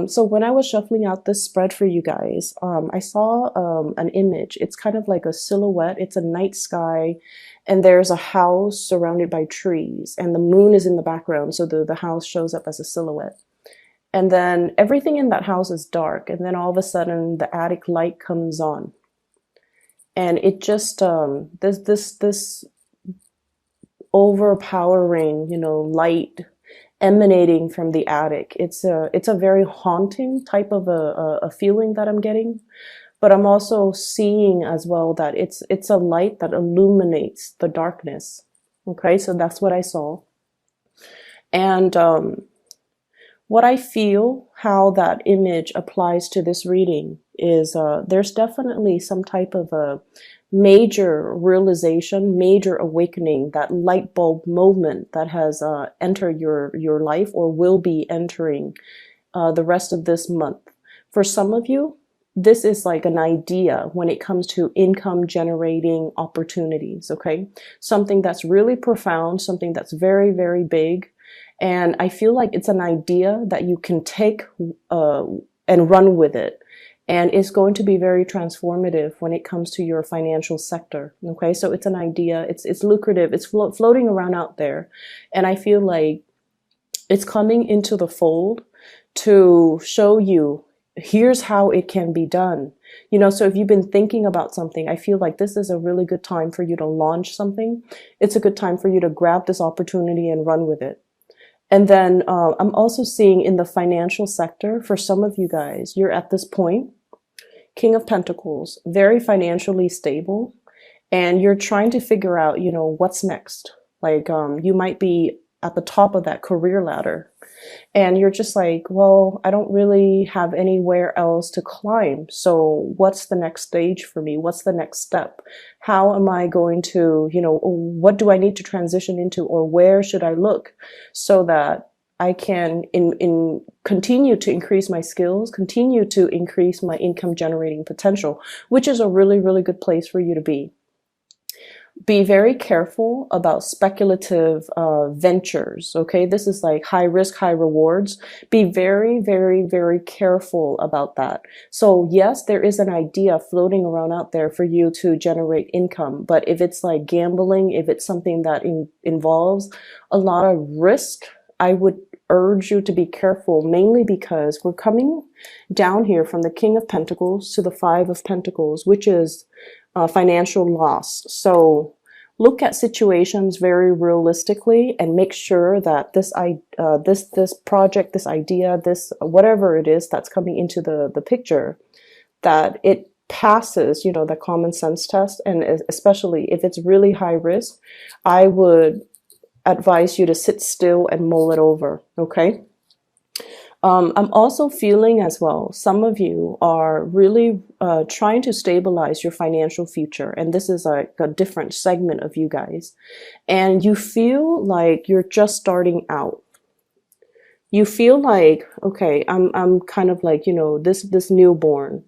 So when I was shuffling out this spread for you guys, I saw an image. It's kind of like a silhouette. It's a night sky, and there's a house surrounded by trees, and the moon is in the background, so the house shows up as a silhouette. And then everything in that house is dark, and then all of a sudden the attic light comes on, and it just this overpowering, light emanating from the attic. It's a very haunting type of a feeling that I'm getting, but I'm also seeing as well that it's a light that illuminates the darkness. Okay, so that's what I saw. And what I feel, how that image applies to this reading is there's definitely some type of a major realization, major awakening, that light bulb moment that has entered your life or will be entering the rest of this month. For some of you, this is like an idea when it comes to income generating opportunities, okay? Something that's really profound, something that's very, very big. And I feel like it's an idea that you can take and run with it. And it's going to be very transformative when it comes to your financial sector. Okay, so it's an idea, it's lucrative, it's floating around out there. And I feel like it's coming into the fold to show you, here's how it can be done. So if you've been thinking about something, I feel like this is a really good time for you to launch something. It's a good time for you to grab this opportunity and run with it. And then I'm also seeing in the financial sector, for some of you guys, you're at this point, King of Pentacles, very financially stable, and you're trying to figure out, what's next. Like you might be at the top of that career ladder, and you're just like, well, I don't really have anywhere else to climb. So what's the next stage for me? What's the next step? How am I going to, what do I need to transition into, or where should I look so that I can continue to increase my skills, continue to increase my income generating potential, which is a really, really good place for you to be. Be very careful about speculative ventures, okay? This is like high risk, high rewards. Be very, very, very careful about that. So yes, there is an idea floating around out there for you to generate income, but if it's like gambling, if it's something that involves a lot of risk, I would urge you to be careful, mainly because we're coming down here from the King of Pentacles to the Five of Pentacles, which is financial loss. So look at situations very realistically and make sure that this project, this idea, this whatever it is that's coming into the picture, that it passes, the common sense test. And especially if it's really high risk, I would advise you to sit still and mull it over, okay? I'm also feeling as well, some of you are really trying to stabilize your financial future. And this is like a different segment of you guys. And you feel like you're just starting out. You feel like, okay, I'm kind of like, this newborn.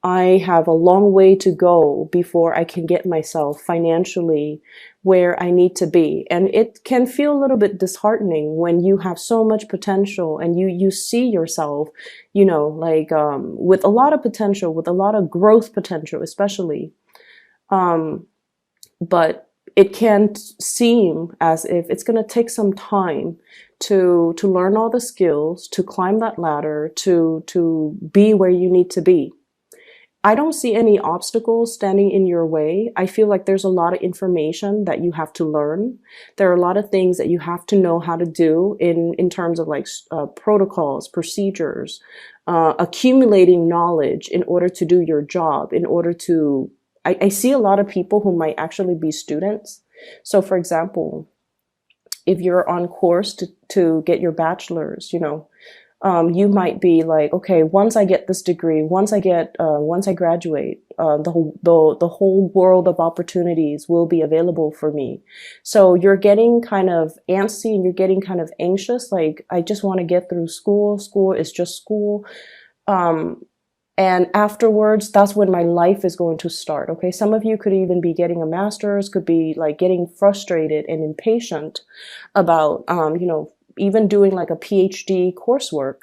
I have a long way to go before I can get myself financially where I need to be. And it can feel a little bit disheartening when you have so much potential and you see yourself, with a lot of potential, with a lot of growth potential, especially. But it can seem as if it's going to take some time to learn all the skills, to climb that ladder, to be where you need to be. I don't see any obstacles standing in your way. I feel like there's a lot of information that you have to learn. There are a lot of things that you have to know how to do in terms of like protocols, procedures, accumulating knowledge in order to do your job, in order to, I see a lot of people who might actually be students. So for example, if you're on course to get your bachelor's, you might be like, okay, once I get this degree, once I graduate, the whole world of opportunities will be available for me. So you're getting kind of antsy and you're getting kind of anxious. Like, I just want to get through school. School is just school. And afterwards, that's when my life is going to start. Okay. Some of you could even be getting a master's, could be like getting frustrated and impatient about, even doing like a PhD coursework.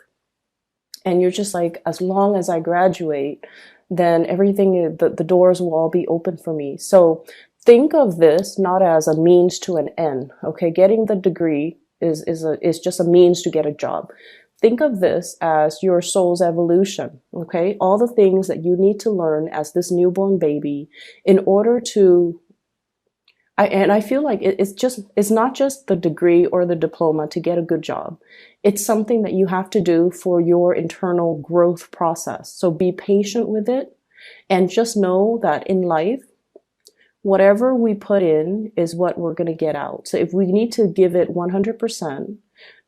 And you're just like, as long as I graduate, then everything, the doors will all be open for me. So think of this not as a means to an end. Okay, getting the degree is just a means to get a job. Think of this as your soul's evolution. Okay, all the things that you need to learn as this newborn baby in order to and I feel like it's not just the degree or the diploma to get a good job. It's something that you have to do for your internal growth process. So be patient with it, and just know that in life, whatever we put in is what we're going to get out. So if we need to give it 100%,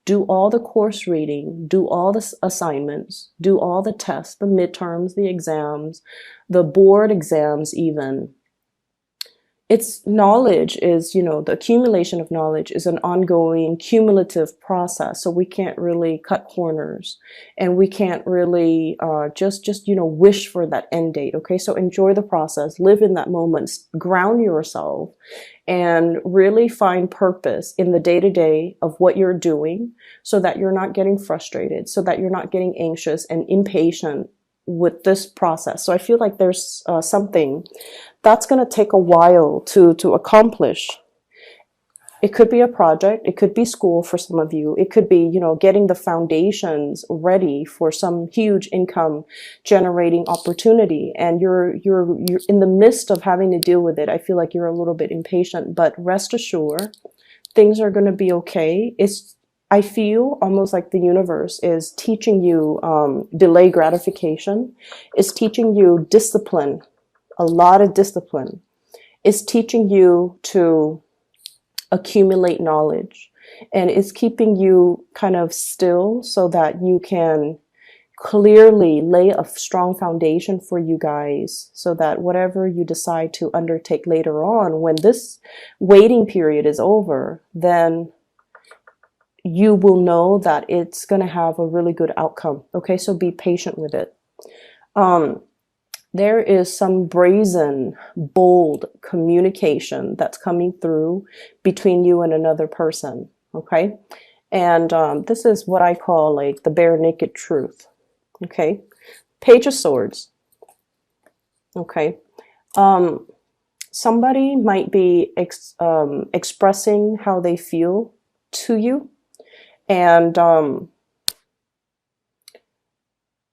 do all the course reading, do all the assignments, do all the tests, the midterms, the exams, the board exams even. It's knowledge is, the accumulation of knowledge is an ongoing cumulative process. So we can't really cut corners, and we can't really just wish for that end date. Okay, so enjoy the process, live in that moment, ground yourself, and really find purpose in the day-to-day of what you're doing, so that you're not getting frustrated, so that you're not getting anxious and impatient with this process. So I feel like there's something that's going to take a while to accomplish. It could be a project, it could be school for some of you, it could be, getting the foundations ready for some huge income generating opportunity, and you're in the midst of having to deal with it. I feel like you're a little bit impatient, but rest assured, things are going to be okay. I feel almost like the universe is teaching you delay gratification, is teaching you discipline, a lot of discipline, is teaching you to accumulate knowledge, and it's keeping you kind of still so that you can clearly lay a strong foundation for you guys, so that whatever you decide to undertake later on, when this waiting period is over, then you will know that it's going to have a really good outcome. Okay, so be patient with it. There is some brazen, bold communication that's coming through between you and another person. Okay, and this is what I call like the bare naked truth. Okay, Page of Swords. Okay, somebody might be expressing how they feel to you. And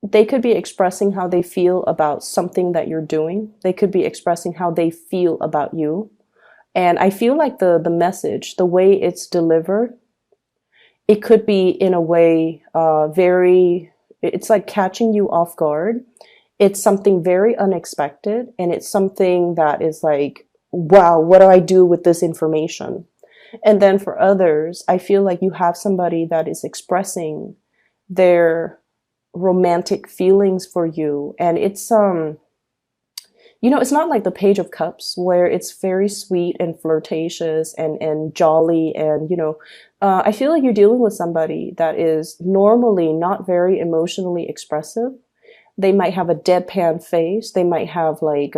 they could be expressing how they feel about something that you're doing. They could be expressing how they feel about you. And I feel like the message, the way it's delivered, it could be in a way it's like catching you off guard. It's something very unexpected, and it's something that is like, wow, what do I do with this information? And then for others, I feel like you have somebody that is expressing their romantic feelings for you. And it's, it's not like the Page of Cups where it's very sweet and flirtatious and jolly. And, I feel like you're dealing with somebody that is normally not very emotionally expressive. They might have a deadpan face. They might have like,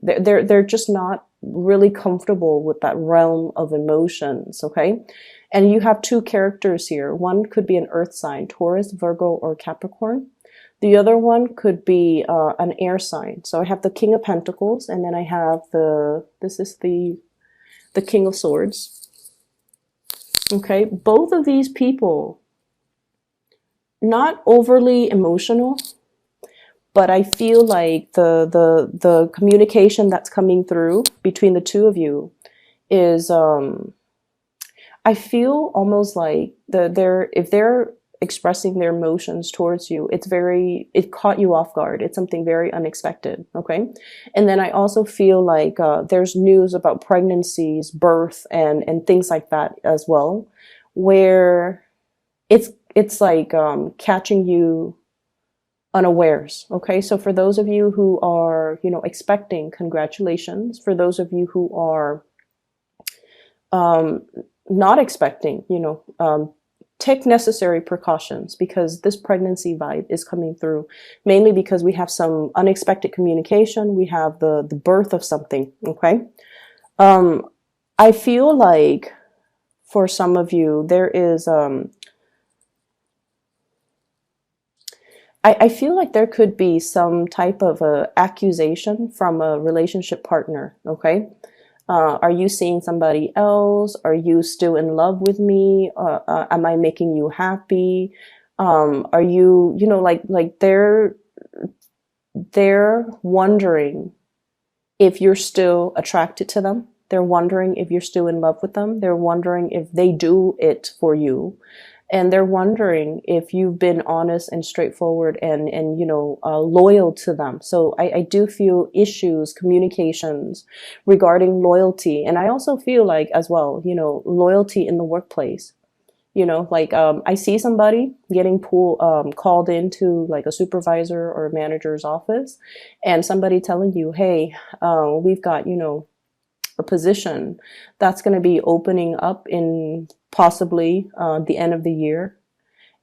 they're just not really comfortable with that realm of emotions. Okay. And you have two characters here. One could be an earth sign, Taurus, Virgo, or Capricorn. The other one could be an air sign. So I have the King of Pentacles, and then I have this is the King of Swords. Okay. Both of these people, not overly emotional, but I feel like the communication that's coming through between the two of you is, I feel almost like if they're expressing their emotions towards you, it caught you off guard. It's something very unexpected. Okay. And then I also feel like there's news about pregnancies, birth, and things like that as well, where it's like catching you unawares. Okay, so for those of you who are, expecting, congratulations. For those of you who are not expecting, take necessary precautions, because this pregnancy vibe is coming through, mainly because we have some unexpected communication. We have the birth of something. Okay, I feel like for some of you there is I feel like there could be some type of a accusation from a relationship partner. Okay. Are you seeing somebody else? Are you still in love with me? Am I making you happy? Are you, like they're wondering if you're still attracted to them. They're wondering if you're still in love with them. They're wondering if they do it for you. And they're wondering if you've been honest and straightforward and loyal to them. So I do feel issues, communications regarding loyalty. And I also feel like as well, loyalty in the workplace. Like I see somebody getting called into like a supervisor or a manager's office, and somebody telling you, hey, we've got, a position that's going to be opening up in possibly the end of the year.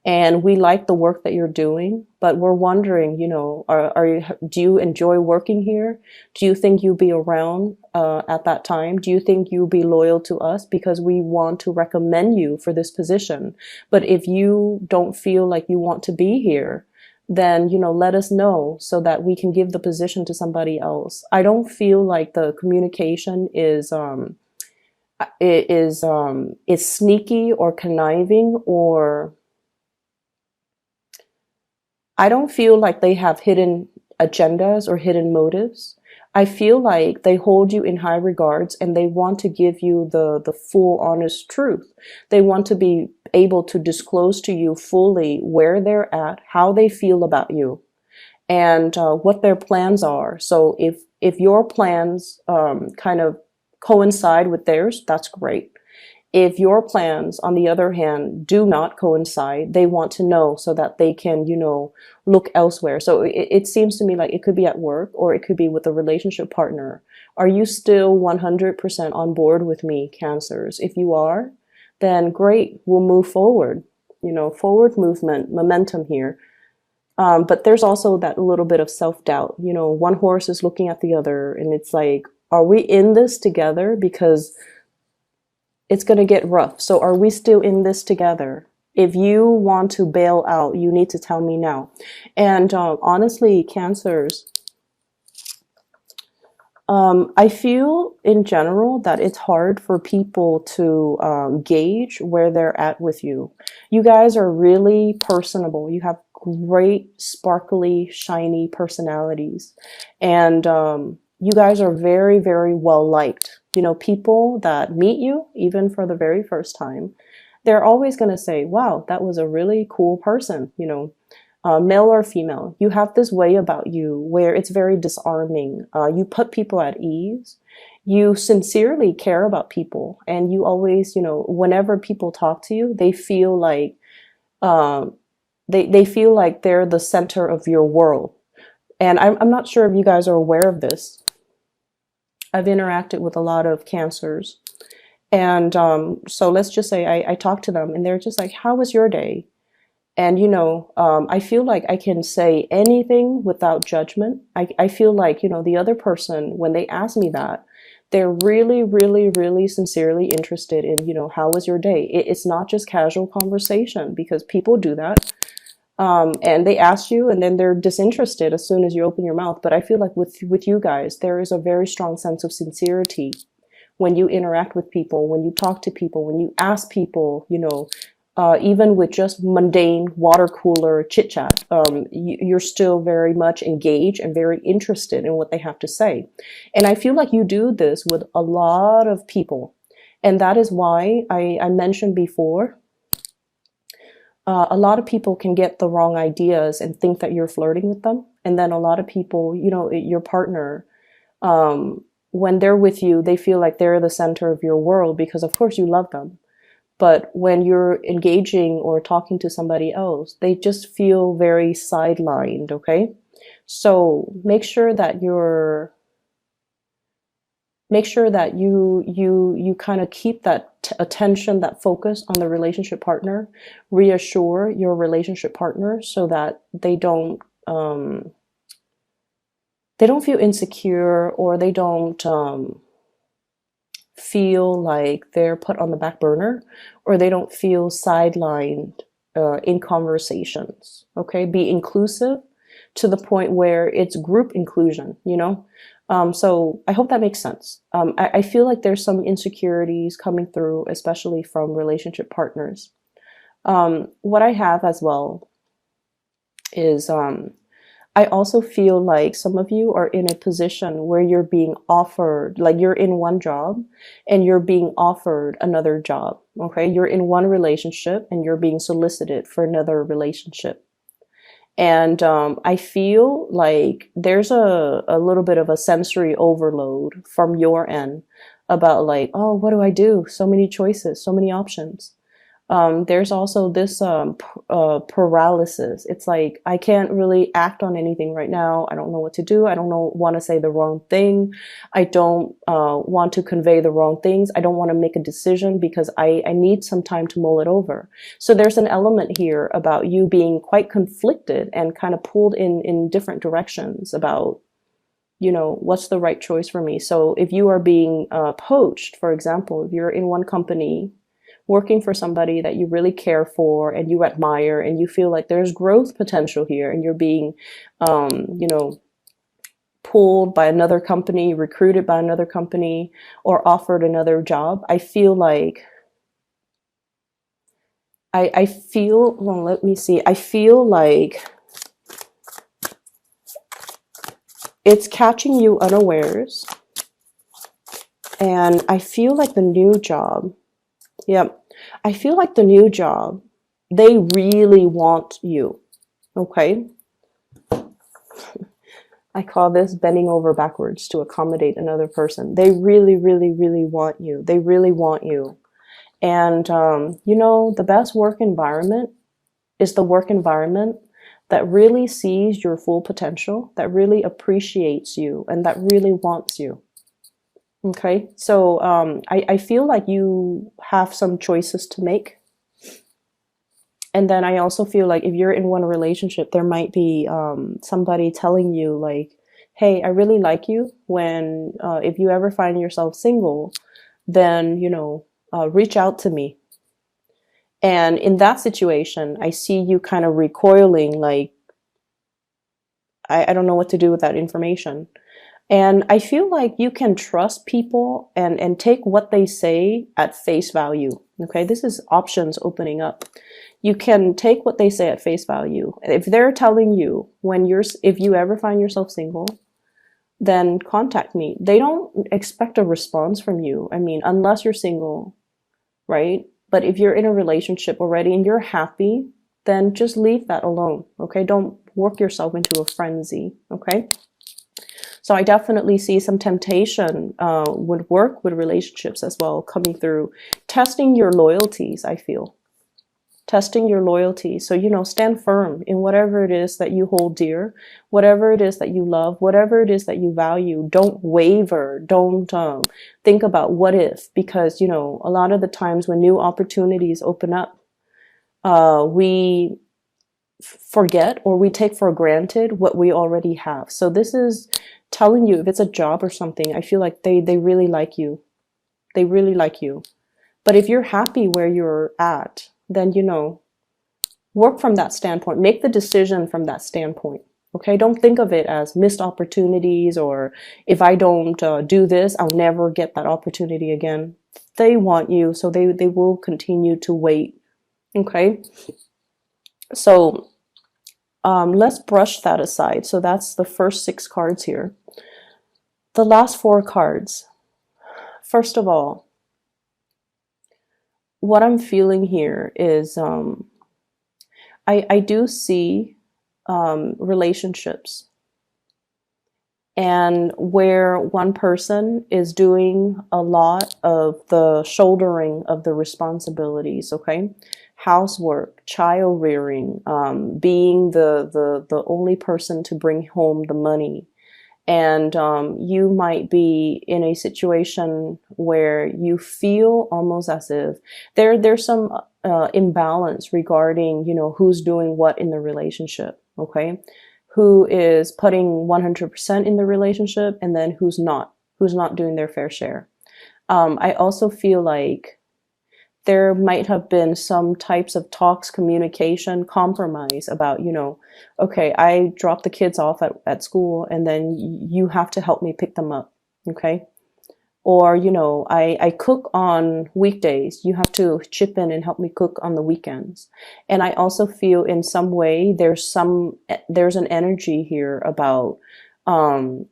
And we like the work that you're doing, but we're wondering, do you enjoy working here? Do you think you'll be around at that time? Do you think you'll be loyal to us? Because we want to recommend you for this position. But if you don't feel like you want to be here, then, let us know so that we can give the position to somebody else. I don't feel like the communication is sneaky or conniving, or I don't feel like they have hidden agendas or hidden motives. I feel like they hold you in high regards and they want to give you the full honest truth. They want to be able to disclose to you fully where they're at, how they feel about you, and what their plans are. So if your plans kind of coincide with theirs, that's great. If your plans, on the other hand, do not coincide, they want to know so that they can, look elsewhere. So it seems to me like it could be at work or it could be with a relationship partner. Are you still 100% on board with me, Cancers? If you are, then great, we'll move forward. Forward movement, momentum here. But there's also that little bit of self-doubt. One horse is looking at the other, and it's like, are we in this together? Because it's going to get rough. So are we still in this together? If you want to bail out, you need to tell me now. And honestly, Cancers, I feel in general that it's hard for people to gauge where they're at with you. You guys are really personable. You have great, sparkly, shiny personalities. And you guys are very, very well liked. People that meet you, even for the very first time, they're always going to say, wow, that was a really cool person, male or female. You have this way about you where it's very disarming. You put people at ease. You sincerely care about people. And you always, whenever people talk to you, they feel like, they feel like they're the center of your world. And I'm not sure if you guys are aware of this. I've interacted with a lot of Cancers. And so let's just say I talk to them and they're just like, how was your day? And, I feel like I can say anything without judgment. I feel like, the other person, when they ask me that, they're really, really, really sincerely interested in, how was your day? It's not just casual conversation, because people do that. And they ask you and then they're disinterested as soon as you open your mouth. But I feel like with you guys, there is a very strong sense of sincerity when you interact with people, when you talk to people, when you ask people, even with just mundane water cooler chit chat, you're still very much engaged and very interested in what they have to say. And I feel like you do this with a lot of people. And that is why I mentioned before, a lot of people can get the wrong ideas and think that you're flirting with them. And then a lot of people, your partner, when they're with you, they feel like they're the center of your world because, of course, you love them. But when you're engaging or talking to somebody else, they just feel very sidelined, okay? So make sure that you kind of keep that attention, that focus on the relationship partner. Reassure your relationship partner so that they don't feel insecure, or they don't feel like they're put on the back burner, or they don't feel sidelined in conversations. Okay, be inclusive to the point where it's group inclusion, you know? So I hope that makes sense. I feel like there's some insecurities coming through, especially from relationship partners. What I have as well is I also feel like some of you are in a position where you're being offered, like you're in one job and you're being offered another job. Okay, you're in one relationship and you're being solicited for another relationship. And I feel like there's a little bit of a sensory overload from your end about like, oh, what do I do? So many choices, so many options. There's also this paralysis. It's like I can't really act on anything right now. I don't know what to do. I don't want to say the wrong thing. I don't want to convey the wrong things. I don't want to make a decision because I need some time to mull it over. So there's an element here about you being quite conflicted and kind of pulled in different directions about, you know, what's the right choice for me. So if you are being poached, for example, if you're in one company working for somebody that you really care for and you admire and you feel like there's growth potential here and you're being, you know, pulled by another company, recruited by another company, or offered another job, I feel like I feel, well, let me see. I feel like it's catching you unawares. And I feel like the new job, yep. I feel like the new job, they really want you. Okay. I call this bending over backwards to accommodate another person. They really, really, really want you. They really want you. And, you know, the best work environment is the work environment that really sees your full potential, that really appreciates you, and that really wants you. Okay, so I feel like you have some choices to make. And then I also feel like if you're in one relationship, there might be somebody telling you like, hey, I really like you. When if you ever find yourself single, then, you know, reach out to me. And in that situation, I see you kind of recoiling like, I don't know what to do with that information. And I feel like you can trust people and take what they say at face value. Okay, this is options opening up. You can take what they say at face value. If they're telling you if you ever find yourself single, then contact me. They don't expect a response from you. I mean, unless you're single, right? But if you're in a relationship already and you're happy, then just leave that alone. Okay, don't work yourself into a frenzy. Okay. So I definitely see some temptation would work with relationships as well coming through. Testing your loyalties, I feel. Testing your loyalty. So, you know, stand firm in whatever it is that you hold dear, whatever it is that you love, whatever it is that you value. Don't waver. Don't think about what if, because, you know, a lot of the times when new opportunities open up, we forget or we take for granted what we already have. So this is telling you if it's a job or something, I feel like they really like you. They really like you. But if you're happy where you're at, then, you know, work from that standpoint. Make the decision from that standpoint. Okay, don't think of it as missed opportunities or if I don't do this, I'll never get that opportunity again. They want you, so they will continue to wait. Okay, so let's brush that aside. So that's the first 6 cards here. The last 4 cards. First of all, what I'm feeling here is I do see relationships and where one person is doing a lot of the shouldering of the responsibilities, okay? Housework, child rearing, being the only person to bring home the money. And you might be in a situation where you feel almost as if there's some imbalance regarding, you know, who's doing what in the relationship, okay? Who is putting 100% in the relationship and then who's not doing their fair share. I also feel like there might have been some types of talks, communication, compromise about, okay, I drop the kids off at school and then you have to help me pick them up. Okay. Or, I cook on weekdays. You have to chip in and help me cook on the weekends. And I also feel in some way there's an energy here about, um,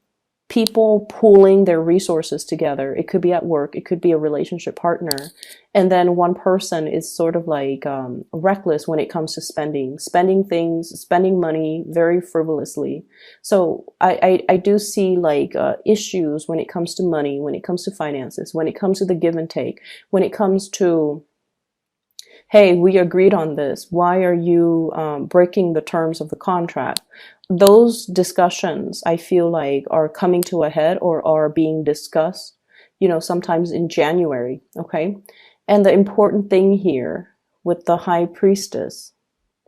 people pooling their resources together. It could be at work, it could be a relationship partner. And then one person is sort of like reckless when it comes to spending things, spending money very frivolously. So I do see like issues when it comes to money, when it comes to finances, when it comes to the give and take, when it comes to, hey, we agreed on this. Why are you breaking the terms of the contract? Those discussions, I feel like, are coming to a head or are being discussed, sometimes in January. Okay. And the important thing here with the high priestess